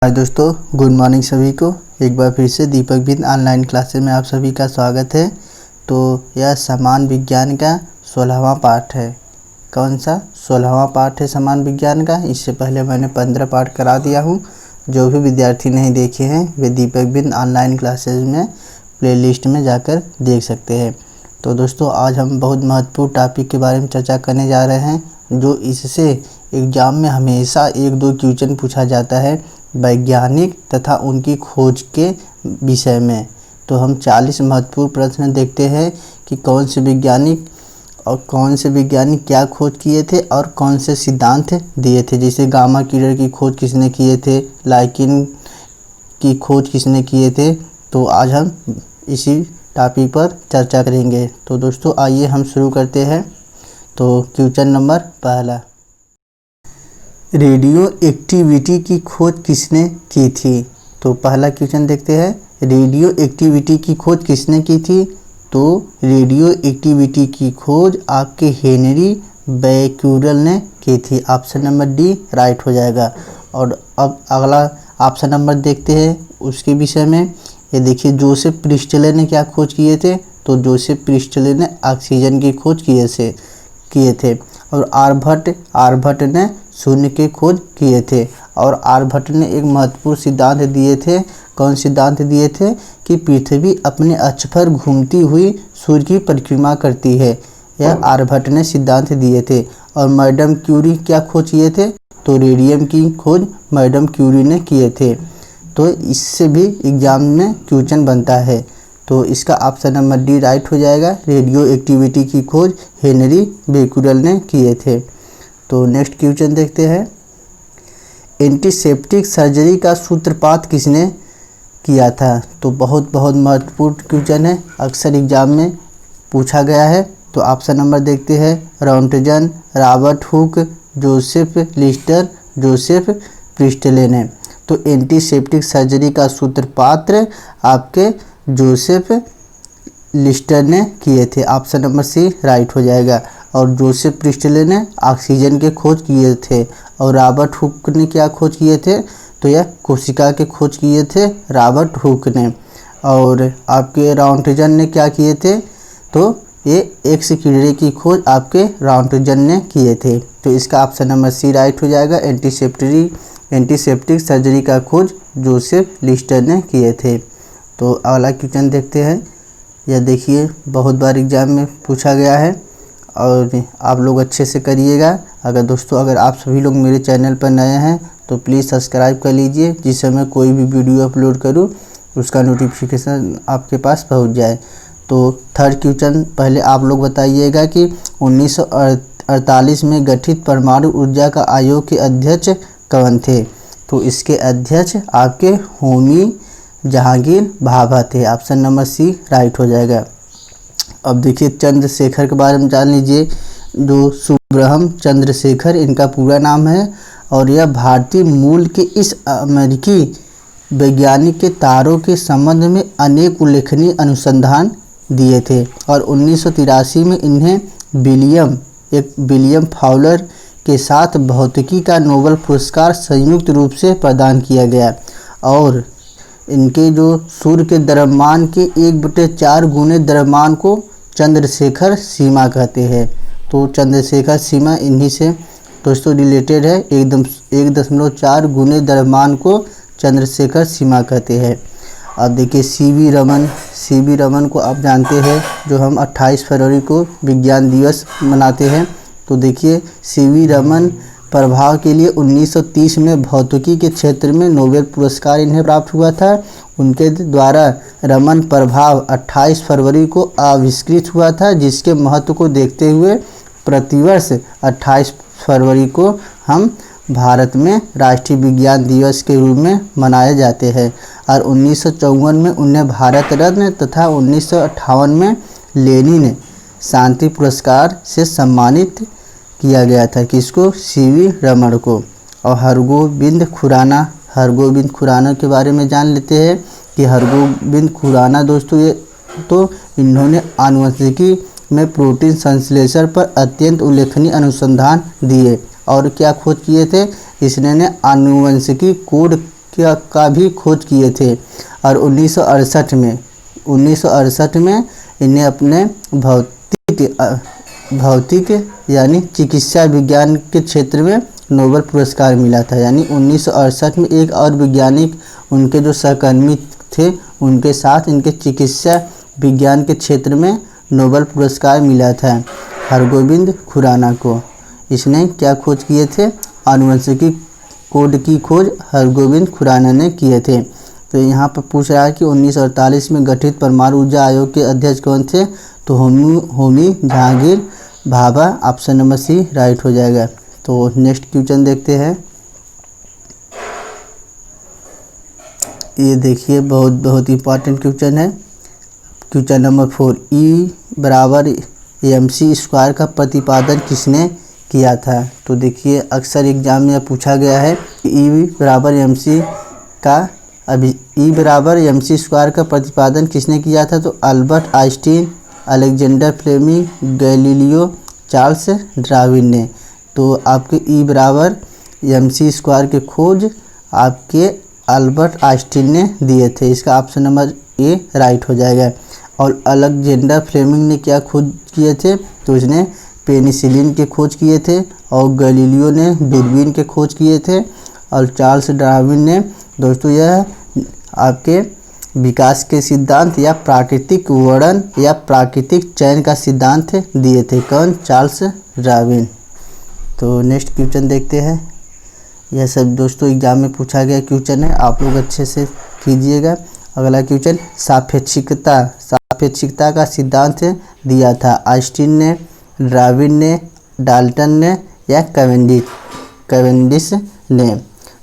हाय दोस्तों, good morning सभी को। एक बार फिर से दीपक बिंद ऑनलाइन क्लासेस में आप सभी का स्वागत है। तो यह समान विज्ञान का 16वां पाठ है। कौन सा 16वां पाठ है समान विज्ञान का? इससे पहले मैंने 15 पाठ करा दिया हूँ। जो भी विद्यार्थी नहीं देखे हैं वे दीपक बिंद ऑनलाइन क्लासेस में प्लेलिस्ट में जाकर देख सकते हैं। तो दोस्तों, आज हम बहुत महत्वपूर्ण टॉपिक के बारे में चर्चा करने जा रहे हैं, जो इससे एग्ज़ाम में हमेशा 1-2 क्वेश्चन पूछा जाता है वैज्ञानिक तथा उनकी खोज के विषय में। तो हम 40 महत्वपूर्ण प्रश्न देखते हैं कि कौन से वैज्ञानिक क्या खोज किए थे और कौन से सिद्धांत दिए थे। जैसे गामा किरण की खोज किसने किए थे, लाइकिन की खोज किसने किए थे। तो आज हम इसी टॉपिक पर चर्चा करेंगे। तो दोस्तों, आइए हम शुरू करते हैं। तो क्वेश्चन नंबर पहला, रेडियो एक्टिविटी की खोज किसने की थी। तो पहला क्वेश्चन देखते हैं, रेडियो एक्टिविटी की खोज किसने की थी। तो रेडियो एक्टिविटी की खोज आपके हेनरी बैक्यूरेल ने की थी। ऑप्शन नंबर डी राइट हो जाएगा। और अब अगला ऑप्शन नंबर देखते हैं उसके विषय में। ये देखिए, जोसेफ प्रिस्टले ने क्या खोज किए थे। तो जोसेफ प्रिस्टले ने ऑक्सीजन की खोज किए थे। और आर्यभट्ट ने शून्य की खोज किए थे। और आर्यभट्ट ने एक महत्वपूर्ण सिद्धांत दिए थे। कौन सिद्धांत दिए थे? कि पृथ्वी अपने अक्ष पर घूमती हुई सूर्य की परिक्रमा करती है। यह आर्यभट्ट ने सिद्धांत दिए थे। और मैडम क्यूरी क्या खोज किए थे। तो रेडियम की खोज मैडम क्यूरी ने किए थे। तो इससे भी एग्जाम में क्वेश्चन बनता है। तो इसका ऑप्शन नंबर डी राइट हो जाएगा। रेडियो एक्टिविटी की खोज हेनरी बैक्यूरेल ने किए थे। तो नेक्स्ट क्वेश्चन देखते हैं, एंटीसेप्टिक सर्जरी का सूत्रपात किसने किया था। तो बहुत महत्वपूर्ण क्वेश्चन है, अक्सर एग्जाम में पूछा गया है। तो ऑप्शन नंबर देखते हैं, Röntgen, Robert Hooke, Joseph Lister, Joseph Presley ने। तो एंटीसेप्टिक सर्जरी का सूत्रपात आपके जोसेफ लिस्टर ने किए थे। ऑप्शन नंबर सी राइट हो जाएगा। और जोसेफ प्रिस्टले ने ऑक्सीजन के खोज किए थे। और रॉबर्ट हुक ने क्या खोज किए थे। तो यह कोशिका के खोज किए थे रॉबर्ट हुक ने। और आपके रॉन्टजन ने क्या किए थे। तो ये एक्स किरणें की खोज आपके रॉन्टजन ने किए थे। तो इसका ऑप्शन नंबर सी राइट हो जाएगा। एंटीसेप्टिक सर्जरी का खोज जोसेफ लिस्टर ने किए थे। तो अगला क्वेश्चन देखते हैं। यह देखिए, बहुत बार एग्जाम में पूछा गया है और आप लोग अच्छे से करिएगा। अगर आप सभी लोग मेरे चैनल पर नए हैं तो प्लीज़ सब्सक्राइब कर लीजिए, जिससे मैं कोई भी वीडियो अपलोड करूं उसका नोटिफिकेशन आपके पास पहुंच जाए। तो थर्ड क्वेश्चन पहले आप लोग बताइएगा कि 1948 में गठित परमाणु ऊर्जा का आयोग के अध्यक्ष कौन थे। तो इसके अध्यक्ष आपके होमी जहांगीर भाभा थे। ऑप्शन नंबर सी राइट हो जाएगा। अब देखिए, चंद्रशेखर के बारे में जान लीजिए। जो सुब्रह्म चंद्रशेखर इनका पूरा नाम है। और यह भारतीय मूल के इस अमेरिकी वैज्ञानिक के तारों के संबंध में अनेक उल्लेखनीय अनुसंधान दिए थे। और 1983 में इन्हें विलियम फाउलर के साथ भौतिकी का नोबेल पुरस्कार संयुक्त रूप से प्रदान किया गया। और इनके जो सूर्य के द्रव्यमान के 1/4 गुने द्रव्यमान को चंद्रशेखर सीमा कहते हैं। तो चंद्रशेखर सीमा इन्हीं से दोस्तों रिलेटेड है। 1.4 गुने द्रव्यमान को चंद्रशेखर सीमा कहते हैं। अब देखिए, सीवी रमन को आप जानते हैं, जो हम 28 फरवरी को विज्ञान दिवस मनाते हैं। तो देखिए, सीवी रमन प्रभाव के लिए 1930 में भौतिकी के क्षेत्र में नोबेल पुरस्कार इन्हें प्राप्त हुआ था। उनके द्वारा रमन प्रभाव 28 फरवरी को आविष्कृत हुआ था, जिसके महत्व को देखते हुए प्रतिवर्ष 28 फरवरी को हम भारत में राष्ट्रीय विज्ञान दिवस के रूप में मनाए जाते हैं। और 1954 में उन्हें भारत रत्न तथा 1958 में लेनिन शांति पुरस्कार से सम्मानित किया गया था। किसको? सीवी रमन को। और हरगोबिंद खुराना के बारे में जान लेते हैं कि हरगोबिंद खुराना दोस्तों, ये तो इन्होंने आनुवंशिकी में प्रोटीन संश्लेषण पर अत्यंत उल्लेखनीय अनुसंधान दिए। और क्या खोज किए थे? इसने आनुवंशिकी कोड का भी खोज किए थे। और 1968 में इन्हें अपने भौतिक यानी चिकित्सा विज्ञान के क्षेत्र में नोबेल पुरस्कार मिला था। यानी 1968 में एक और वैज्ञानिक उनके जो सहकर्मी थे उनके साथ इनके चिकित्सा विज्ञान के क्षेत्र में नोबेल पुरस्कार मिला था हरगोविंद खुराना को। इसने क्या खोज किए थे? आनुवंशिकी कोड की खोज हरगोविंद खुराना ने किए थे। तो यहाँ पर पूछ रहा है कि 1948 में गठित परमाणु ऊर्जा आयोग के अध्यक्ष कौन थे? तो Homi Jehangir Bhabha. Option number C right हो जाएगा। तो नेक्स्ट क्वेश्चन देखते हैं। ये देखिए बहुत इंपॉर्टेंट क्वेश्चन है। क्वेश्चन नंबर 4, E=mc² का प्रतिपादन किसने किया था? तो देखिए अक्सर एग्जाम में पूछा गया है E=mc² का प्रतिपादन किसने किया था? तो Albert Einstein, Alexander Fleming, Galileo, Charles Darwin ने। तो आपके E=mc² के खोज आपके अल्बर्ट आइंस्टीन ने दिए थे। इसका ऑप्शन नंबर ए राइट हो जाएगा। और अलेक्जेंडर फ्लेमिंग ने क्या खोज किए थे? तो इसने पेनिसिलिन के खोज किए थे। और गैलीलियो ने दूरबीन के खोज किए थे। और चार्ल्स डार्विन ने दोस्तों यह आपके विकास के सिद्धांत या प्राकृतिक वर्णन या प्राकृतिक चयन का सिद्धांत दिए थे। कौन? Charles Darwin. तो नेक्स्ट क्वेश्चन देखते हैं। यह सब दोस्तों एग्जाम में पूछा गया क्वेश्चन है, आप लोग अच्छे से कीजिएगा। अगला क्वेश्चन, सापेक्षिकता का सिद्धांत दिया था आइंस्टीन ने, डार्विन ने, डाल्टन ने या कैवेंडिश ने?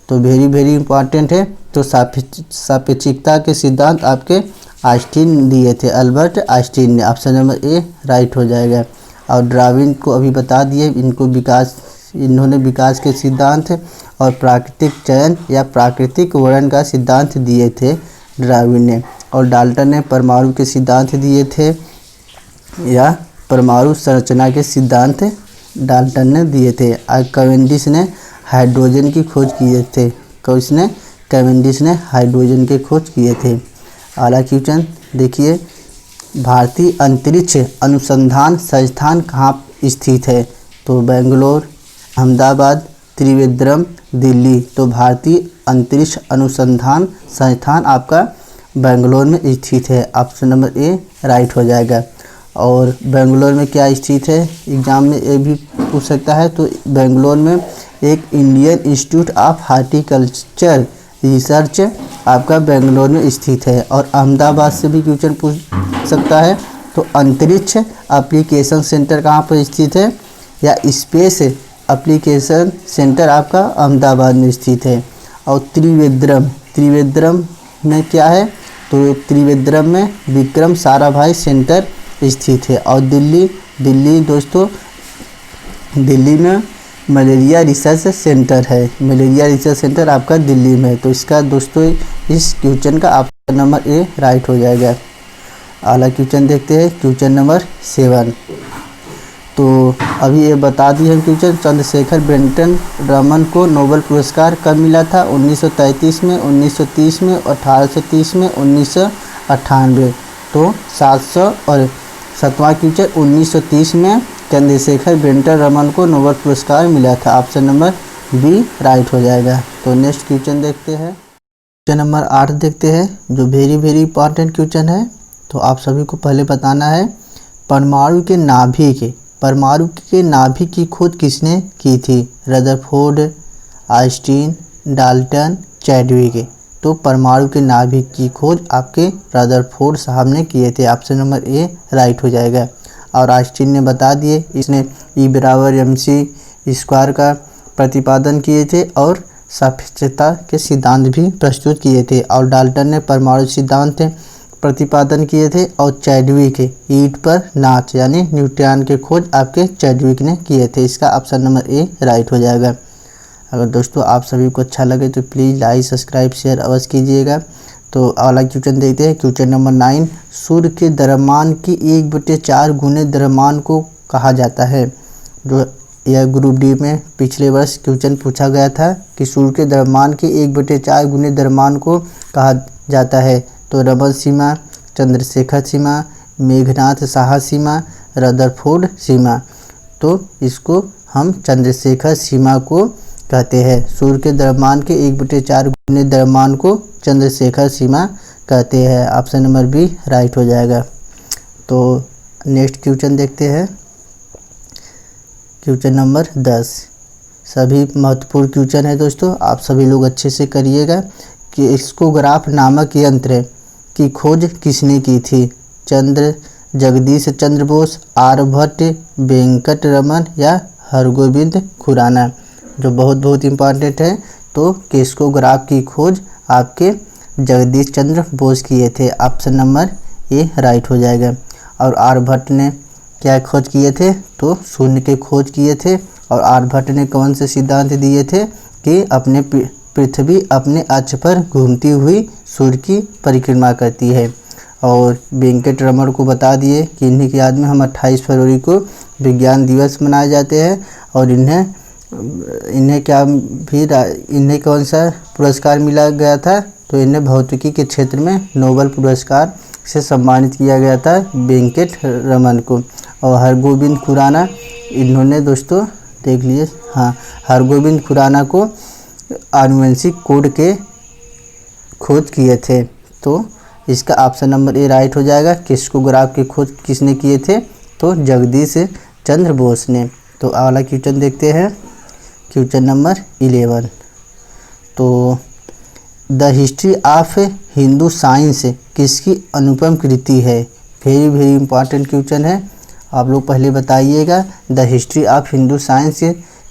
तो वेरी इंपॉर्टेंट है। तो सापेक्षिकता के सिद्धांत आपके आइंस्टीन दिए थे, अल्बर्ट आइंस्टीन ने। ऑप्शन नंबर ए राइट हो जाएगा। और डार्विन को अभी बता दिए, इन्होंने विकास के सिद्धांत और प्राकृतिक चयन या प्राकृतिक वर्णन का सिद्धांत दिए थे डार्विन ने। और डाल्टन ने परमाणु के सिद्धांत दिए थे या परमाणु संरचना के सिद्धांत डाल्टन ने दिए थे। और कैवेंडिश ने हाइड्रोजन की खोज किए थे। कैवेंडिश ने हाइड्रोजन की खोज किए थे। अगला क्वेश्चन देखिए, भारतीय अंतरिक्ष अनुसंधान संस्थान कहाँ स्थित है? तो बेंगलोर, अहमदाबाद, त्रिवेंद्रम, दिल्ली। तो भारतीय अंतरिक्ष अनुसंधान संस्थान आपका बेंगलोर में स्थित है। ऑप्शन नंबर ए राइट हो जाएगा। और बेंगलोर में क्या स्थित है? एग्जाम में ये भी पूछ सकता है। तो बेंगलोर में एक Indian institute of horticulture research आपका बेंगलोर में स्थित है। और अहमदाबाद से भी क्वेश्चन पूछ सकता है। तो अंतरिक्ष एप्लीकेशन सेंटर कहाँ पर स्थित है? या स्पेस एप्लीकेशन सेंटर आपका अहमदाबाद में स्थित है। और त्रिवेंद्रम में क्या है? तो त्रिवेंद्रम में विक्रम साराभाई सेंटर स्थित है। और दिल्ली दोस्तों, दिल्ली में मलेरिया रिसर्च सेंटर है। मलेरिया रिसर्च सेंटर आपका दिल्ली में है। तो इसका दोस्तों इस क्वेश्चन का ऑप्शन नंबर ए राइट हो जाएगा। अगला क्वेश्चन देखते हैं, क्वेश्चन नंबर 7। तो अभी ये बता दिए हम क्वेश्चन, चंद्रशेखर वेंकट रमन को नोबेल पुरस्कार कब मिला था? 1933 में, 1930 में, 1830 में, 1998। तो 700 और 7वां क्वेश्चन 1930 में चंद्रशेखर वेंकट रमन को नोबेल पुरस्कार मिला था। ऑप्शन नंबर बी राइट हो जाएगा। तो नेक्स्ट क्वेश्चन देखते हैं, क्वेश्चन नंबर 8 देखते हैं, जो वेरी इंपॉर्टेंट क्वेश्चन है। तो आप सभी को पहले बताना है, परमाणु के नाभिक की खोज किसने की थी? Rutherford, Einstein, Dalton, Chadwick. तो परमाणु के नाभिक की खोज आपके रदरफोर्ड साहब ने किए थे। ऑप्शन नंबर ए राइट हो जाएगा। और आइंस्टीन ने बता दिए, इसने E=mc² का प्रतिपादन किए थे और सापेक्षता के सिद्धांत भी प्रस्तुत किए थे। और डाल्टन ने परमाणु सिद्धांत प्रतिपादन किए थे। और चैडविक ईंट पर नाच यानी न्यूट्रॉन के खोज आपके चैडविक ने किए थे। इसका ऑप्शन नंबर ए राइट हो जाएगा। अगर दोस्तों आप सभी को अच्छा लगे तो प्लीज़ लाइक, सब्सक्राइब, शेयर अवश्य कीजिएगा। तो अगला क्वेश्चन देखते हैं, क्वेश्चन नंबर 9। सूर्य के द्रव्यमान की 1/4 गुने द्रव्यमान को कहा जाता है? जो यह ग्रुप डी में पिछले वर्ष क्वेश्चन पूछा गया था कि सूर्य के द्रव्यमान के 1/4 गुने द्रव्यमान को कहा जाता है। तो रमन सीमा, चंद्रशेखर सीमा, मेघनाथ साहा सीमा, रदरफोर्ड सीमा। तो इसको हम चंद्रशेखर सीमा को कहते हैं। सूर्य के द्रव्यमान के 1/4 गुने द्रव्यमान को चंद्रशेखर सीमा कहते हैं। ऑप्शन नंबर बी राइट हो जाएगा। तो नेक्स्ट क्वेश्चन देखते हैं, क्वेश्चन नंबर 10। सभी महत्वपूर्ण क्वेश्चन है दोस्तों, आप सभी लोग अच्छे से करिएगा। कि क्रिस्कोग्राफ नामक यंत्र की खोज किसने की थी? जगदीश चंद्र बोस, आर्यभट्ट, वेंकट रमन या हरगोविंद खुराना। जो बहुत इम्पॉर्टेंट है। तो क्रिस्कोग्राफ की खोज आपके जगदीश चंद्र बोस किए थे। ऑप्शन नंबर ए राइट हो जाएगा। और आर्यभट्ट ने क्या खोज किए थे? तो शून्य के खोज किए थे। और आर्यभट्ट ने कौन से सिद्धांत दिए थे कि अपने पृथ्वी अपने अक्ष पर घूमती हुई सूर्य की परिक्रमा करती है। और वेंकट रमन को बता दिए कि इन्हीं की याद में हम 28 फरवरी को विज्ञान दिवस मनाए जाते हैं। और इन्हें कौन सा पुरस्कार मिला गया था? तो इन्हें भौतिकी के क्षेत्र में नोबेल पुरस्कार से सम्मानित किया गया था वेंकट रमन को। और हरगोविंद खुराना, इन्होंने दोस्तों देख लिए, हाँ, हरगोविंद खुराना को आनुवंशिक कोड के खोज किए थे। तो इसका ऑप्शन नंबर ए राइट हो जाएगा। क्रिस्कोग्राफ की खोज किसने किए थे? तो जगदीश चंद्र बोस ने। तो अगला क्वेश्चन देखते हैं, क्वेश्चन नंबर 11। तो the history of Hindu science किसकी अनुपम कृति है? वेरी इंपॉर्टेंट क्वेश्चन है, आप लोग पहले बताइएगा। The history of Hindu science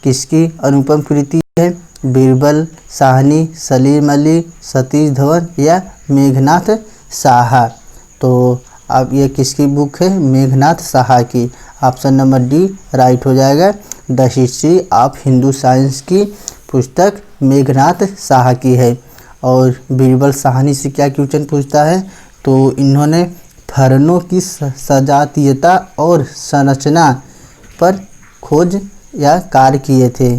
किसकी अनुपम कृति है? बीरबल साहनी, सलीम अली, सतीश धवन या मेघनाथ साहा। तो अब ये किसकी बुक है? मेघनाथ साहा की। ऑप्शन नंबर डी राइट हो जाएगा। The history of Hindu science की पुस्तक मेघनाथ साहा की है। और बीरबल साहनी से क्या क्वेश्चन पूछता है? तो इन्होंने फरनों की सजातीयता और संरचना पर खोज या कार्य किए थे।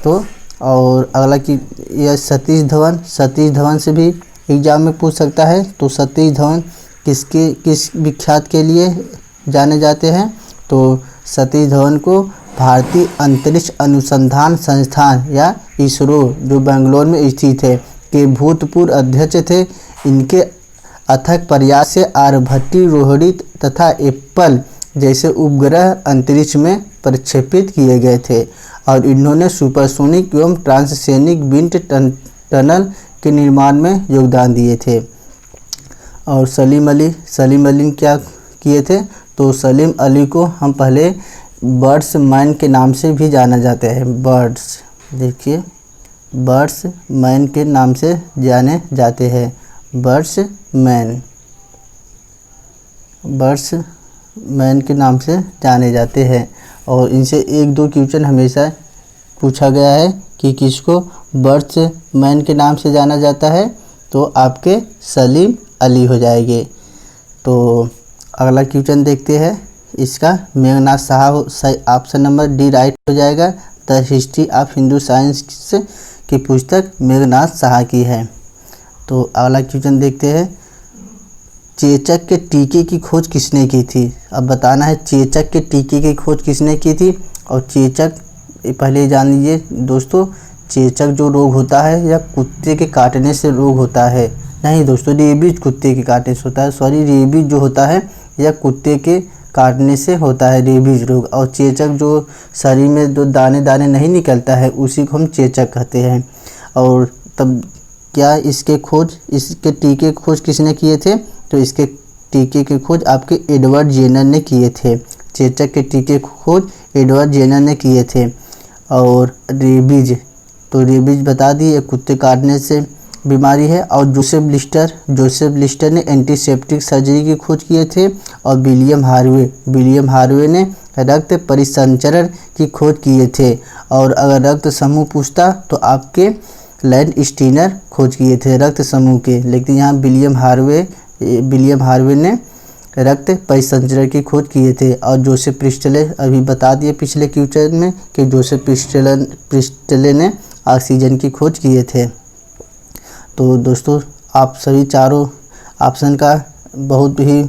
तो और अगला कि यह सतीश धवन से भी एग्जाम में पूछ सकता है। तो सतीश धवन किस विख्यात के लिए जाने जाते हैं? तो सतीश धवन को भारतीय अंतरिक्ष अनुसंधान संस्थान या इसरो, जो बेंगलोर में स्थित है, के भूतपूर्व अध्यक्ष थे। इनके अथक प्रयास से आर्यभट्टी, रोहिणी तथा एप्पल जैसे उपग्रह अंतरिक्ष में प्रक्षेपित किए गए थे। और इन्होंने सुपरसोनिक एवं ट्रांससोनिक विंड टनल के निर्माण में योगदान दिए थे। और सलीम अली ने क्या किए थे? तो सलीम अली को हम पहले बर्ड्स मैन के नाम से भी जाना जाते हैं। देखिए, बर्ड्स मैन के नाम से जाने जाते हैं। बर्ड्स मैन के नाम से जाने जाते हैं। और इनसे 1-2 क्वेश्चन हमेशा पूछा गया है कि किसको बर्ड्स मैन के नाम से जाना जाता है? तो आपके सलीम अली हो जाएंगे। तो अगला क्वेश्चन देखते हैं, इसका Meghnath Saha option number D right हो जाएगा। The history of Hindu science की पुस्तक मेघनाथ साहा की है। तो अगला क्वेश्चन देखते हैं, चेचक के टीके की खोज किसने की थी? अब बताना है चेचक के टीके की खोज किसने की थी। और चेचक पहले जान लीजिए दोस्तों, चेचक जो रोग होता है या कुत्ते के काटने से रोग होता है, नहीं दोस्तों, रेबीज कुत्ते के काटने से होता है। सॉरी, रेबीज जो होता है या कुत्ते के काटने से होता है रेबीज रोग। और चेचक जो शरीर में जो दाने दाने नहीं निकलता है, उसी को हम चेचक कहते हैं। और तब क्या इसके टीके खोज किसने किए थे? तो इसके टीके की खोज आपके एडवर्ड जेनर ने किए थे। चेचक के टीके खोज एडवर्ड जेनर ने किए थे। और रेबीज, तो रेबीज बता दिए, कुत्ते काटने से बीमारी है। और जोसेफ लिस्टर ने एंटीसेप्टिक सर्जरी की खोज किए थे। और विलियम हार्वे ने रक्त परिसंचरण की खोज किए थे। और अगर रक्त समूह पूछता तो आपके लैंड स्टीनर खोज किए थे रक्त समूह के। लेकिन यहाँ विलियम हार्वे ने रक्त परिसंचरण की खोज किए थे। और जोसेफ प्रिस्टले अभी बता दिए पिछले क्वेश्चन में कि जोसेफ प्रिस्टले ने ऑक्सीजन की खोज किए थे। तो दोस्तों आप सभी चारों ऑप्शन का बहुत ही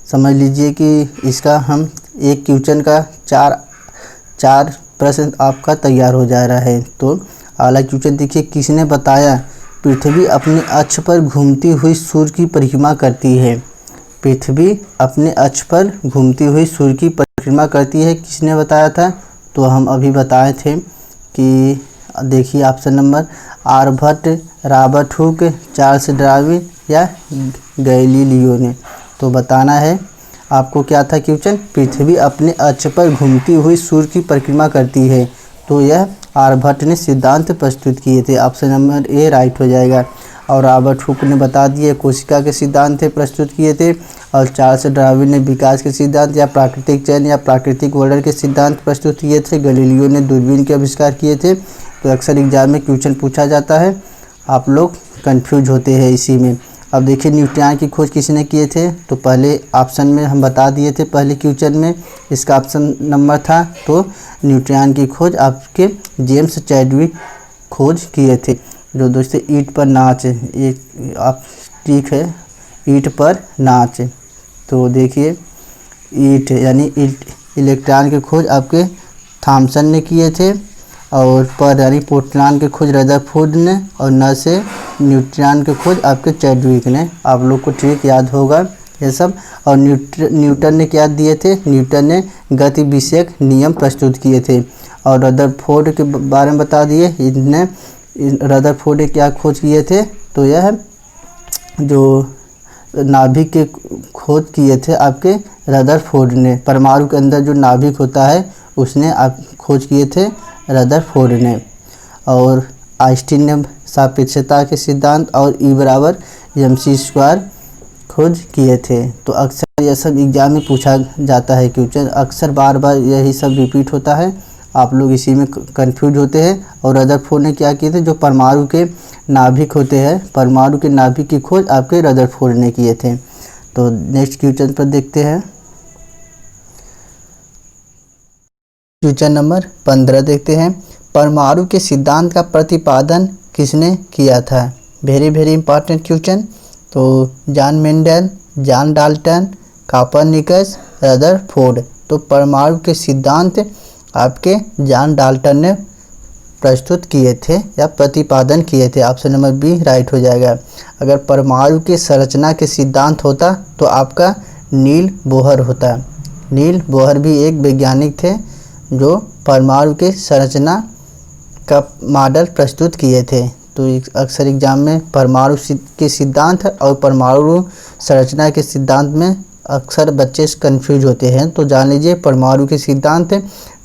समझ लीजिए कि इसका हम एक क्वेश्चन का चार प्रश्न आपका तैयार हो जा रहा है। तो अगला क्वेश्चन देखिए, किसने बताया पृथ्वी अपने अक्ष पर घूमती हुई सूर्य की परिक्रमा करती है? पृथ्वी अपने अक्ष पर घूमती हुई सूर्य की परिक्रमा करती है, किसने बताया था? तो हम अभी बताए थे कि देखिए option number Aryabhata, Robert Hooke, Charles Darwin या गैलीलियो ने। तो बताना है आपको क्या था क्वेश्चन, पृथ्वी अपने अक्ष पर घूमती हुई सूर्य की परिक्रमा करती है। तो यह आर्यभट्ट ने सिद्धांत प्रस्तुत किए थे, ऑप्शन नंबर ए राइट हो जाएगा। और रॉबर्ट हुक ने बता दिए कोशिका के सिद्धांत प्रस्तुत किए थे। और चार्ल्स डार्विन ने विकास के सिद्धांत या प्राकृतिक चयन या प्राकृतिक वर्णन के सिद्धांत प्रस्तुत किए थे। गैलीलियो ने दूरबीन के आविष्कार किए थे। तो अक्सर एग्जाम में क्वेश्चन पूछा जाता है, आप लोग कंफ्यूज होते हैं इसी में। अब देखिए न्यूट्रॉन की खोज किसने किए थे? तो पहले ऑप्शन में हम बता दिए थे पहले क्वेश्चन में, इसका ऑप्शन नंबर था। तो न्यूट्रॉन की खोज आपके जेम्स चैडविक खोज किए थे। जो दोस्तों ईंट पर नाच, एक आप ठीक है, ईंट पर नाच। तो देखिए ईंट यानी इलेक्ट्रॉन की खोज आपके थॉमसन ने किए थे। और पर यानी प्रोटॉन की खोज रदरफोर्ड ने। और न से न्यूट्रॉन की खोज आपके चैडविक ने। आप लोग को ठीक याद होगा ये सब। और न्यूटन ने क्या दिए थे? न्यूटन ने गति विषयक नियम प्रस्तुत किए थे। और रदरफोर्ड के बारे में बता दिए, इनने रदरफोर्ड ने क्या खोज किए थे? तो यह जो नाभिक के खोज किए थे आपके रदरफोर्ड ने। परमाणु के अंदर जो नाभिक होता है उसने आप खोज किए थे रदरफोर्ड ने। और आइंस्टीन ने सापेक्षता के सिद्धांत और E=mc² खोज किए थे। तो अक्सर यह सब एग्जाम में पूछा जाता है क्वेश्चन, अक्सर बार बार यही सब रिपीट होता है, आप लोग इसी में कंफ्यूज होते हैं। और रदरफोर्ड ने क्या किए थे? जो परमाणु के नाभिक होते हैं, परमाणु के नाभिक की खोज आपके रदरफोर्ड ने किए थे। तो नेक्स्ट क्वेश्चन पर देखते हैं, क्वेश्चन नंबर 15 देखते हैं। परमाणु के सिद्धांत का प्रतिपादन किसने किया था? Very very important question. तो John Mendel, John Dalton, Copernicus, Rutherford. तो परमाणु के सिद्धांत आपके जॉन डाल्टन ने प्रस्तुत किए थे या प्रतिपादन किए थे, ऑप्शन नंबर बी राइट हो जाएगा। अगर परमाणु के संरचना के सिद्धांत होता तो आपका नील बोहर होता। नील बोहर भी एक वैज्ञानिक थे जो परमाणु के संरचना का मॉडल प्रस्तुत किए थे। तो अक्सर एग्जाम में परमाणु के सिद्धांत और परमाणु संरचना के सिद्धांत में अक्सर बच्चे कंफ्यूज होते हैं। तो जान लीजिए परमाणु के सिद्धांत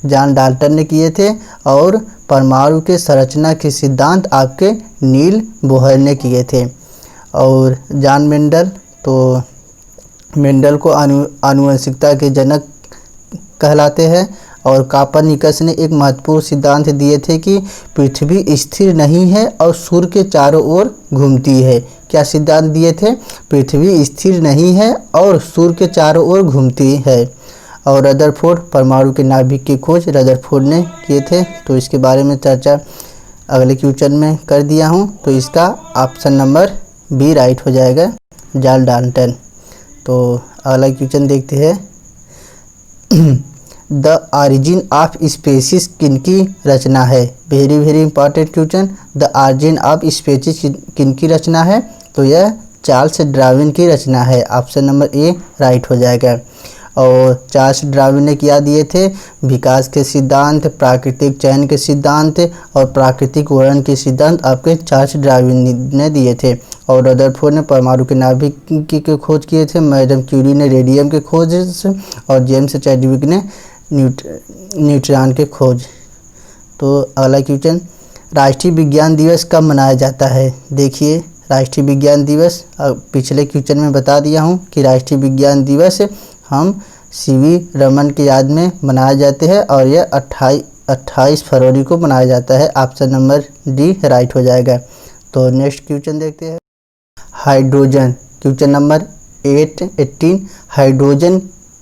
जॉन डाल्टन ने किए थे और परमाणु के संरचना के सिद्धांत आपके नील बोहर ने किए थे। और जॉन मेंडल, तो मेंडल को आनुवंशिकता के जनक कहलाते हैं। और कोपरनिकस ने एक महत्वपूर्ण सिद्धांत दिए थे कि पृथ्वी स्थिर नहीं है और सूर्य के चारों ओर घूमती है। क्या सिद्धांत दिए थे? पृथ्वी स्थिर नहीं है और सूर्य के चारों ओर घूमती है। और रदरफोर्ड, परमाणु के नाभिक की खोज रदरफोर्ड ने किए थे। तो इसके बारे में चर्चा अगले क्वेश्चन में कर दिया हूँ। तो इसका ऑप्शन नंबर बी राइट हो जाएगा, जॉन डाल्टन। तो अगला क्वेश्चन देखते हैं, द ऑरिजिन ऑफ स्पीशीज किनकी रचना है? Very very important question. The origin of species किनकी रचना है? तो यह चार्ल्स डार्विन की रचना है, ऑप्शन नंबर ए राइट हो जाएगा। और चार्ल्स डार्विन ने क्या दिए थे? विकास के सिद्धांत, प्राकृतिक चयन के सिद्धांत और प्राकृतिक वर्णन के सिद्धांत आपके चार्ल्स डार्विन ने दिए थे। और रदरफोर्ड ने परमाणु के नाभिक की खोज किए थे। मैडम क्यूरी ने रेडियम के खोज और जेम्स चैडविक ने न्यूट्रॉन के खोज। तो अगला क्वेश्चन, राष्ट्रीय विज्ञान दिवस कब मनाया जाता है? देखिए राष्ट्रीय विज्ञान दिवस पिछले क्वेश्चन में बता दिया हूँ कि राष्ट्रीय विज्ञान दिवस हम सीवी रमन की याद में मनाए जाते हैं और यह 28 फरवरी को मनाया जाता है, ऑप्शन नंबर डी राइट हो जाएगा। तो नेक्स्ट क्वेश्चन देखते हैं, हाइड्रोजन। क्वेश्चन नंबर 18 हाइड्रोजन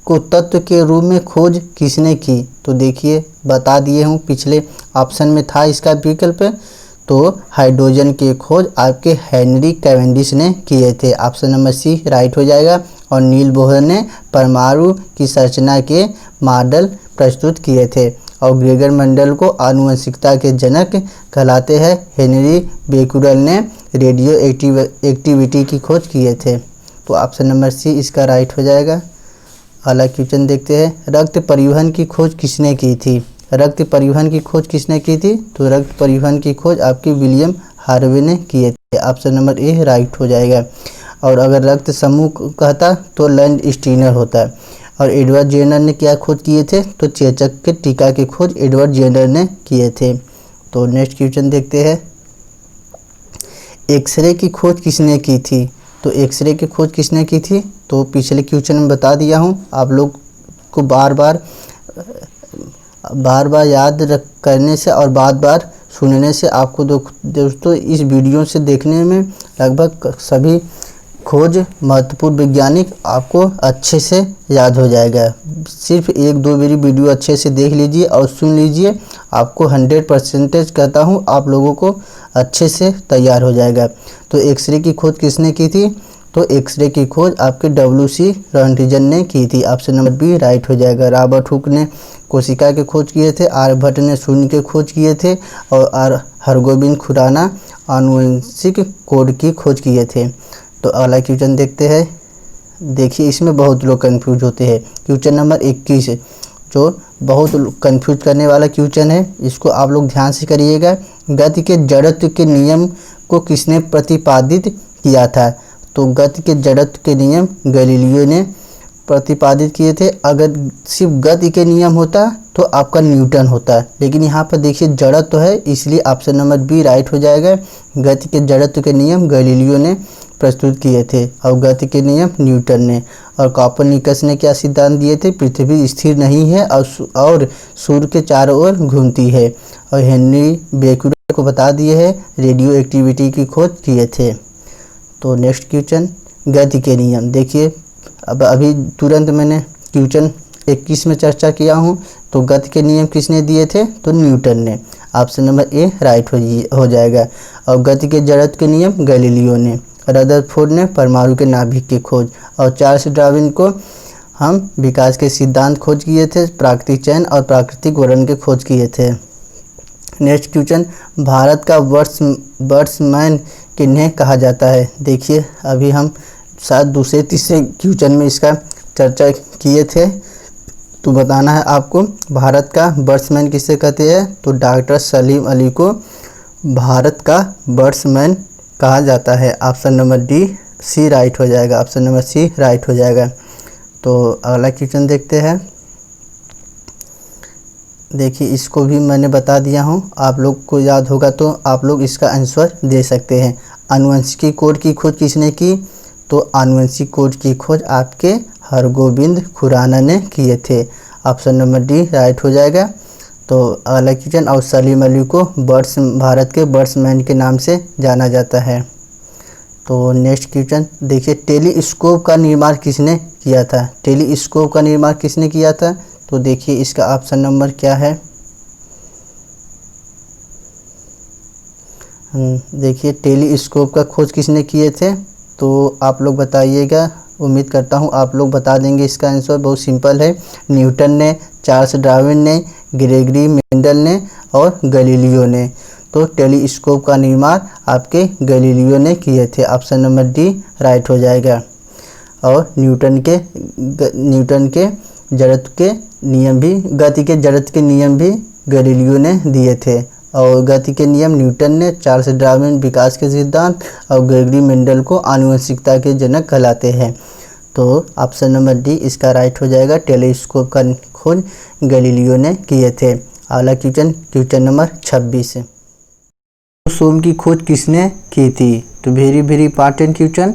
को तत्व के रूप में खोज किसने की? तो देखिए बता दिए हूँ, पिछले ऑप्शन में था इसका विकल्प। तो हाइड्रोजन की खोज आपके हेनरी कैवेंडिश ने किए थे। ऑप्शन नंबर सी राइट हो जाएगा। और नील बोहर ने परमाणु की संरचना के मॉडल प्रस्तुत किए थे। और ग्रेगर मेंडल को आनुवंशिकता के जनक कहलाते हैं। हेनरी बेक्यूरेल ने रेडियो एक्टिविटी की खोज किए थे। तो ऑप्शन नंबर सी इसका राइट हो जाएगा। अगला क्वेश्चन देखते हैं, रक्त परिवहन की खोज किसने की थी? रक्त परिवहन की खोज किसने की थी? तो रक्त परिवहन की खोज आपके विलियम हार्वे ने किए थे। ऑप्शन नंबर ए राइट हो जाएगा। और अगर रक्त समूह कहता तो लैंड स्टीनर होता है। और एडवर्ड जेनर ने क्या खोज किए थे? तो चेचक के टीका की खोज एडवर्ड जेनर ने किए थे। तो नेक्स्ट क्वेश्चन देखते हैं, एक्सरे की खोज किसने की थी? तो एक्सरे की खोज किसने की थी? तो पिछले क्वेश्चन में बता दिया हूँ। आप लोग को बार बार याद करने से और बार सुनने से आपको दोस्तों इस वीडियो से देखने में लगभग सभी खोज महत्वपूर्ण वैज्ञानिक आपको अच्छे से याद हो जाएगा। सिर्फ एक दो मेरी वीडियो अच्छे से देख लीजिए और सुन लीजिए, आपको 100% कहता हूँ आप लोगों को अच्छे से तैयार हो जाएगा। तो एक्सरे की खोज किसने की थी? तो एक्सरे की खोज आपके WC रॉन्टिजन ने की थी। ऑप्शन नंबर बी राइट हो जाएगा। रॉबर्ट हुक ने कोशिका के खोज किए थे। आर्यभट्ट ने शून्य के खोज किए थे। और हरगोबिंद खुराना आनुवंशिक कोड की खोज किए थे। तो अगला क्वेश्चन देखते हैं। देखिए इसमें बहुत लोग कंफ्यूज होते हैं। क्वेश्चन नंबर 21 जो बहुत कंफ्यूज करने वाला क्वेश्चन है, इसको आप लोग ध्यान से करिएगा। गति के जड़त्व के नियम को किसने प्रतिपादित किया था? तो गति के जड़त्व के नियम गैलीलियो ने प्रतिपादित किए थे। अगर सिर्फ गति के नियम होता तो आपका न्यूटन होता, लेकिन यहाँ पर देखिए जड़त्व है, इसलिए ऑप्शन नंबर बी राइट हो जाएगा। गति के जड़त्व के नियम गैलीलियो ने प्रस्तुत किए थे और गति के नियम न्यूटन ने। और कोपरनिकस ने क्या सिद्धांत दिए थे? पृथ्वी स्थिर नहीं है और सूर्य के चारों ओर घूमती है। और हेनरी बेक्यूरेल को बता दिए है रेडियो एक्टिविटी की खोज किए थे। तो नेक्स्ट क्वेश्चन, गति के नियम। देखिए अब अभी तुरंत मैंने क्वेश्चन 21 में चर्चा किया हूँ। तो गति के नियम किसने दिए थे? तो न्यूटन ने। ऑप्शन नंबर ए राइट हो जाएगा। और गति के जड़त्व के नियम गैलीलियो ने। रदरफोर्ड ने परमाणु के नाभिक की खोज। और चार्ल्स डार्विन को हम विकास के सिद्धांत खोज किए थे। प्राकृतिक चयन और प्राकृतिक वर्णन के खोज किए थे। नेक्स्ट क्वेश्चन, भारत का बर्ड्समैन किन्हें कहा जाता है? देखिए अभी हम शायद दूसरे तीसरे क्वेश्चन में इसका चर्चा किए थे। तो बताना है आपको भारत का बर्ड्समैन किसे कहते हैं? तो डॉक्टर सलीम अली को भारत का बर्ड्समैन कहा जाता है। Option number D C right हो जाएगा। ऑप्शन नंबर सी राइट हो जाएगा। तो अगला क्वेश्चन देखते हैं। देखिए इसको भी मैंने बता दिया हूँ, आप लोग को याद होगा तो आप लोग इसका आंसर दे सकते हैं। आनुवंशिकी कोड की खोज किसने की? तो आनुवंशिक कोड की खोज आपके हरगोबिंद खुराना ने किए थे। ऑप्शन नंबर डी राइट हो जाएगा। तो अगला क्वेश्चन, और सलीम अली को भारत के बर्ड्समैन के नाम से जाना जाता है। तो नेक्स्ट क्वेश्चन देखिए, टेलीस्कोप का निर्माण किसने किया था? टेलीस्कोप का निर्माण किसने किया था? तो देखिए इसका ऑप्शन नंबर क्या है? देखिए टेलीस्कोप का खोज किसने किए थे? तो आप लोग बताइएगा, उम्मीद करता हूँ आप लोग बता देंगे। इसका आंसर बहुत सिंपल है, न्यूटन ने, चार्ल्स डार्विन ने, ग्रेगरी मेंडल ने और गैलीलियो ने। तो टेलीस्कोप का निर्माण आपके गैलीलियो ने किए थे। ऑप्शन नंबर डी राइट हो जाएगा। और न्यूटन के जड़त्व के नियम भी, गति के जड़त्व के नियम भी गैलीलियो ने दिए थे। और गति के नियम न्यूटन ने, चार्ल्स डार्विन विकास के सिद्धांत और ग्रेगरी मेंडल को आनुवंशिकता के जनक कहलाते हैं। तो ऑप्शन नंबर डी इसका राइट हो जाएगा। टेलीस्कोप का खोज गैलीलियो ने किए थे। अगला क्वेश्चन नंबर 26, सोम की खोज किसने की थी? तो very important question.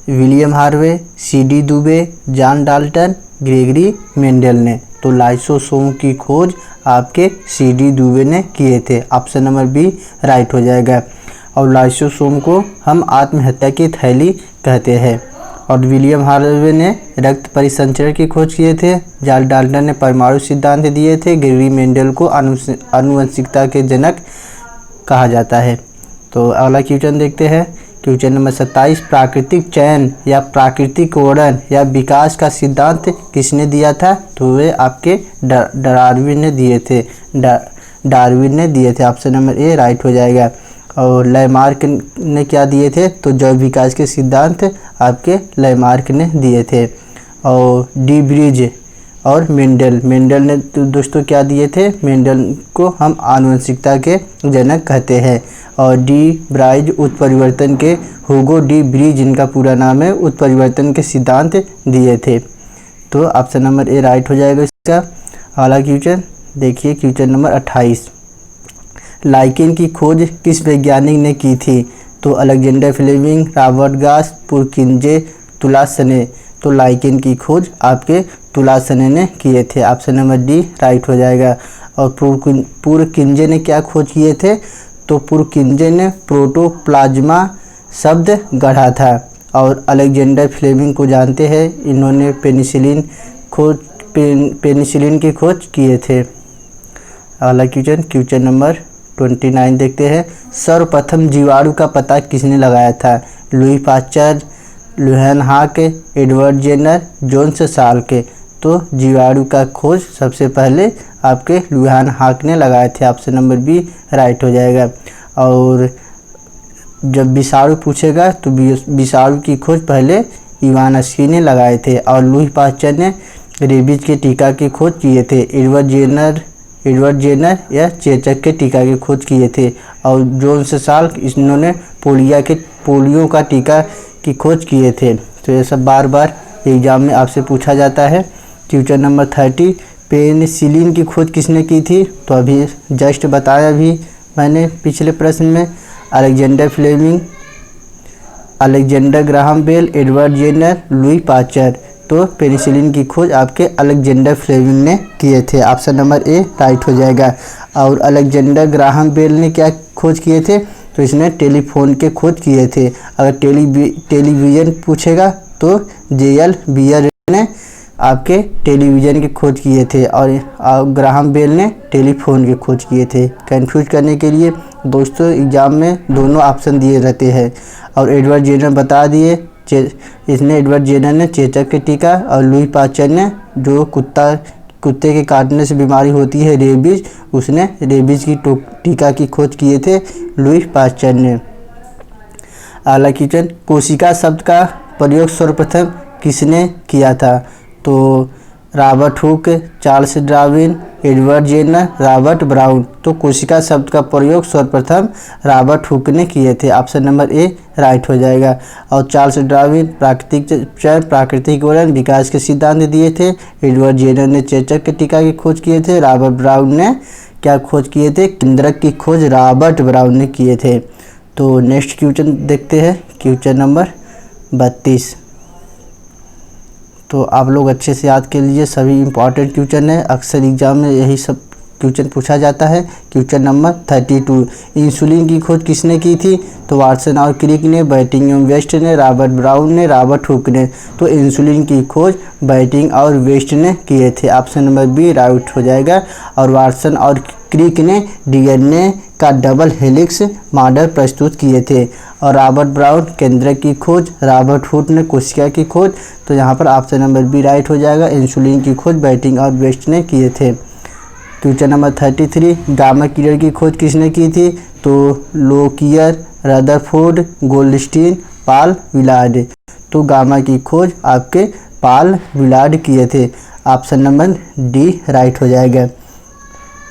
William Harvey, CD Dubey, John Dalton, Gregory Mendel ने। तो लाइसोसोम की खोज आपके CD दुबे ने किए थे। ऑप्शन नंबर बी राइट हो जाएगा। और लाइसोसोम को हम आत्महत्या की थैली कहते हैं। और विलियम हार्वे ने रक्त परिसंचरण की खोज किए थे। चार्ल्स डाल्टन ने परमाणु सिद्धांत दिए थे। गैरी मेंडल को आनुवंशिकता के जनक कहा जाता है। तो अगला क्वेश्चन देखते हैं। क्वेश्चन नंबर 27, प्राकृतिक चयन या प्राकृतिक वर्णन या विकास का सिद्धांत किसने दिया था? तो वे आपके डार्विन ने दिए थे। डार्विन ने दिए थे। ऑप्शन नंबर ए राइट हो जाएगा। और लैमार्क ने क्या दिए थे? तो जैव विकास के सिद्धांत आपके लैमार्क ने दिए थे। और डी ब्रिज और मेंडल ने तो दोस्तों क्या दिए थे? मेंडल को हम आनुवंशिकता के जनक कहते हैं। और डी ब्राइज उत्परिवर्तन के हुगो डी ब्रिज जिनका पूरा नाम है उत्परिवर्तन के सिद्धांत दिए थे। तो ऑप्शन नंबर ए राइट हो जाएगा इसका। अगला क्वेश्चन देखिए, क्वेश्चन नंबर 28, लाइकेन की खोज किस वैज्ञानिक ने की थी? तो अलेक्जेंडर फ्लेमिंग, रॉबर्ट गास, पुरकिंजे, तुलासने। तो लाइकेन की खोज आपके तुलासने ने किए थे। ऑप्शन नंबर डी राइट हो जाएगा। और पुरकिंजे ने क्या खोज किए थे? तो पुरकिंजे ने प्रोटोप्लाज्मा शब्द गढ़ा था। और अलेक्जेंडर फ्लेमिंग को जानते हैं, इन्होंने पेनिसिलिन की खोज किए थे। अगला क्वेश्चन नंबर 29 देखते हैं। सर्वप्रथम जीवाणु का पता किसने लगाया था? Louis Pasteur, Leeuwenhoek, Edward Jenner, Jonas Salk. तो जीवाणु का खोज सबसे पहले आपके ल्यूहेनहॉक ने लगाए थे। ऑप्शन नंबर बी राइट हो जाएगा। और जब विषाणु पूछेगा तो विषाणु की खोज पहले इवानस्की ने लगाए थे। और लुई पास्चर ने रेबीज के टीका की खोज किए थे। एडवर्ड जेनर या चेचक के टीका की खोज किए थे। और जोन्स साल्क इन्होंने पोलियो का टीका की खोज किए थे। तो ये सब बार बार एग्जाम में आपसे पूछा जाता है। क्वेश्चन नंबर 30, पेनिसिलिन की खोज किसने की थी? तो अभी जस्ट बताया भी मैंने पिछले प्रश्न में, Alexander Fleming, Alexander Graham Bell, Edward Jenner, Louis Pasteur. तो पेनिसिलिन की खोज आपके अलेक्जेंडर फ्लेमिंग ने किए थे। ऑप्शन नंबर ए राइट हो जाएगा। और अलेक्जेंडर ग्राहम बेल ने क्या खोज किए थे? तो इसने टेलीफोन के खोज किए थे। अगर टेलीविज़न पूछेगा तो जेएल बियर ने आपके टेलीविज़न की खोज किए थे। और ग्राहम बेल ने टेलीफोन की खोज किए थे। कंफ्यूज करने के लिए दोस्तों एग्जाम में दोनों ऑप्शन दिए रहते हैं। और एडवर्ड जेनर बता दिए, एडवर्ड जेनर ने चेचक के टीका, और लुई पास्चर ने जो कुत्ते के काटने से बीमारी होती है रेबीज, उसने रेबीज की टीका की खोज किए थे लुई पास्चर ने। अगला क्वेश्चन, कोशिका शब्द का प्रयोग सर्वप्रथम किसने किया था? तो Robert Hooke, Charles Darwin, Edward Jenner, Robert Brown. तो कोशिका शब्द का प्रयोग सर्वप्रथम रॉबर्ट हुक ने किए थे। ऑप्शन नंबर ए राइट हो जाएगा। और चार्ल्स डार्विन प्राकृतिक वर्णन विकास के सिद्धांत दिए थे। एडवर्ड जेनर ने चेचक के टीका की खोज किए थे। रॉबर्ट ब्राउन ने क्या खोज किए थे? केंद्रक की खोज रॉबर्ट ब्राउन ने किए थे। तो नेक्स्ट क्वेश्चन देखते हैं, क्वेश्चन नंबर 32। तो आप लोग अच्छे से याद कर लीजिए, सभी इंपॉर्टेंट क्वेश्चन है, अक्सर एग्जाम में यही सब क्वेश्चन पूछा जाता है। क्वेश्चन नंबर 32, इंसुलिन की खोज किसने की थी? तो वाटसन और क्रिक ने, बैटिंग एवं वेस्ट ने, रॉबर्ट ब्राउन ने, रॉबर्ट हुक ने। तो इंसुलिन की खोज बैटिंग और वेस्ट ने किए थे। ऑप्शन नंबर बी राइट हो जाएगा। और वाटसन और क्रिक ने डीएनए का डबल हेलिक्स मॉडल प्रस्तुत किए थे। और रॉबर्ट ब्राउन केंद्रक की खोज, रॉबर्ट हुक ने कोशिका की खोज। तो यहाँ पर ऑप्शन नंबर बी राइट हो जाएगा। इंसुलिन की खोज बैटिंग और वेस्ट ने किए थे। क्वेश्चन नंबर 33, गामा किरण की खोज किसने की थी? तो लोकियर, रदरफोर्ड, गोल्डस्टीन, पाल विलार्ड। तो गामा की खोज आपके पाल विलार्ड किए थे। ऑप्शन नंबर डी राइट हो जाएगा,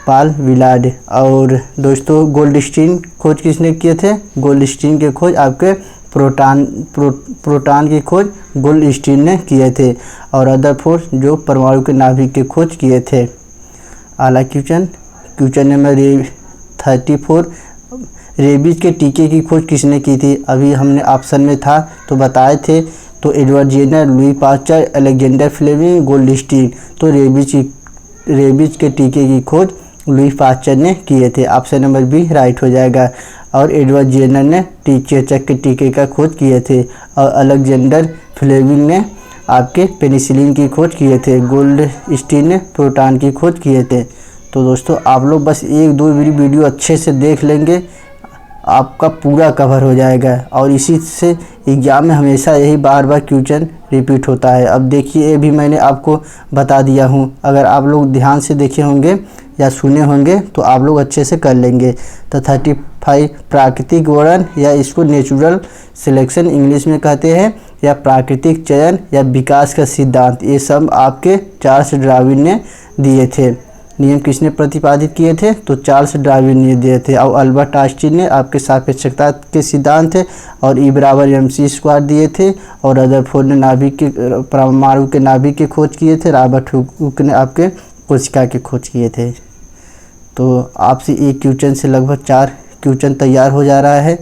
पाल विलार्ड। और दोस्तों गोल्डस्टीन खोज किसने किए थे? गोल्डस्टीन की खोज आपके प्रोटॉन की खोज गोल्डस्टीन ने किए थे। और रदरफोर्ड जो परमाणु के नाभिक की खोज किए थे। अगला क्वेश्चन नंबर 34, रेबीज के टीके की खोज किसने की थी? अभी हमने ऑप्शन में था तो बताए थे। तो Edward Jenner, Louis Pasteur, Alexander Fleming, Goldstein. तो रेबीज के टीके की खोज लुई पास्चर ने किए थे। ऑप्शन नंबर बी राइट हो जाएगा। और एडवर्ड जेनर ने चेचक के टीके का खोज किए थे और अलेक्जेंडर फ्लेमिंग ने आपके पेनिसिलिन की खोज किए थे। गोल्ड स्टीन ने प्रोटॉन की खोज किए थे। तो दोस्तों आप लोग बस एक दो मेरी वीडियो अच्छे से देख लेंगे, आपका पूरा कवर हो जाएगा। और इसी से एग्ज़ाम में हमेशा यही बार बार क्वेश्चन रिपीट होता है। अब देखिए ये भी मैंने आपको बता दिया हूँ, अगर आप लोग ध्यान से देखे होंगे या सुने होंगे तो आप लोग अच्छे से कर लेंगे। तो 35 प्राकृतिक वर्णन या इसको नेचुरल सिलेक्शन इंग्लिश में कहते हैं, या प्राकृतिक चयन या विकास का सिद्धांत, ये सब आपके चार्ल्स डार्विन ने दिए थे। नियम किसने प्रतिपादित किए थे? तो चार्ल्स डार्विन ने दिए थे। और अल्बर्ट आइंस्टीन ने आपके सापेक्षता के सिद्धांत थे और E=mc² दिए थे। और रदरफोर्ड ने नाभिक के परमाणु के नाभिक की खोज किए थे। रॉबर्ट हुक ने आपके कोशिका की खोज किए थे। तो आपसे एक क्वेश्चन से लगभग 4 क्वेश्चन तैयार हो जा रहा है।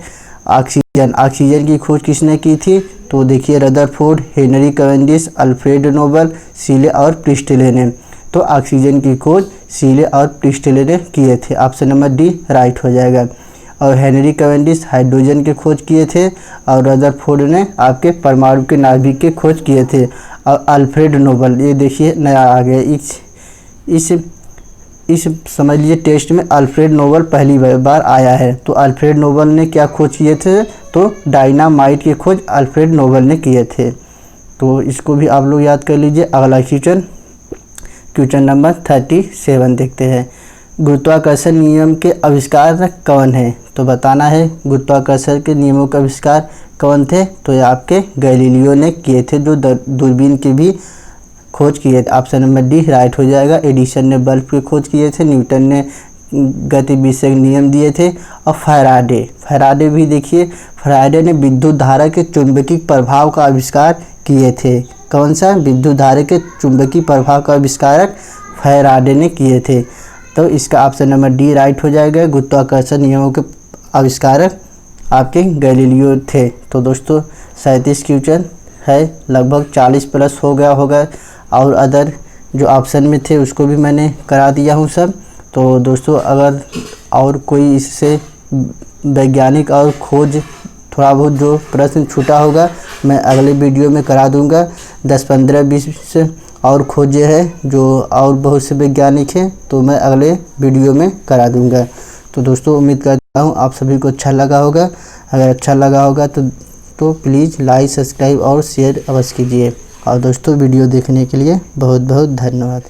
ऑक्सीजन की खोज किसने की थी? तो देखिए Rutherford, Henry Cavendish, Alfred Nobel, Scheele और प्रिस्टले ने। तो ऑक्सीजन की खोज सीले और प्रिस्टले ने किए थे। ऑप्शन नंबर डी राइट हो जाएगा। और हेनरी कैवेंडिश हाइड्रोजन के खोज किए थे और रदरफोर्ड ने आपके परमाणु के नाभिक के खोज किए थे। और अल्फ्रेड नोबल, ये देखिए नया आ गया, इस समझ लीजिए टेस्ट में अल्फ्रेड नोबल पहली बार आया है। तो अल्फ्रेड नोबल ने क्या खोज किए थे? तो डायनामाइट की खोज अल्फ्रेड नोबल ने किए थे। तो इसको भी आप लोग याद कर लीजिए। अगला क्वेश्चन नंबर 37 देखते हैं। गुरुत्वाकर्षण नियम के आविष्कार कौन है? तो बताना है गुरुत्वाकर्षण के नियमों का आविष्कार कौन थे? तो ये आपके गैलीलियो ने किए थे, जो दूरबीन की भी खोज किए थे। ऑप्शन नंबर डी राइट हो जाएगा। एडिसन ने बल्ब की खोज किए थे। न्यूटन ने गतिविषयक नियम दिए थे। और फैराडे भी देखिए, फैराडे ने विद्युत धारा के चुंबकीय प्रभाव का आविष्कार किए थे। कौन सा? विद्युत धारा के चुंबकीय प्रभाव का आविष्कारक फैराडे ने किए थे। तो इसका ऑप्शन नंबर डी राइट हो जाएगा। गुरुत्वाकर्षण नियमों के आविष्कारक आपके गैलीलियो थे। तो दोस्तों 37 क्वेश्चन है, लगभग 40 प्लस हो गया होगा। और अदर जो ऑप्शन में थे उसको भी मैंने करा दिया हूँ सब। तो दोस्तों अगर और कोई इससे वैज्ञानिक और खोज थोड़ा बहुत जो प्रश्न छूटा होगा मैं अगले वीडियो में करा दूंगा। 10, 15, 20 और खोजें हैं जो और बहुत से वैज्ञानिक हैं, तो मैं अगले वीडियो में करा दूंगा। तो दोस्तों उम्मीद करता हूँ आप सभी को अच्छा लगा होगा। अगर अच्छा लगा होगा तो प्लीज़ लाइक, सब्सक्राइब और शेयर अवश्य कीजिए। और दोस्तों वीडियो देखने के लिए बहुत बहुत धन्यवाद।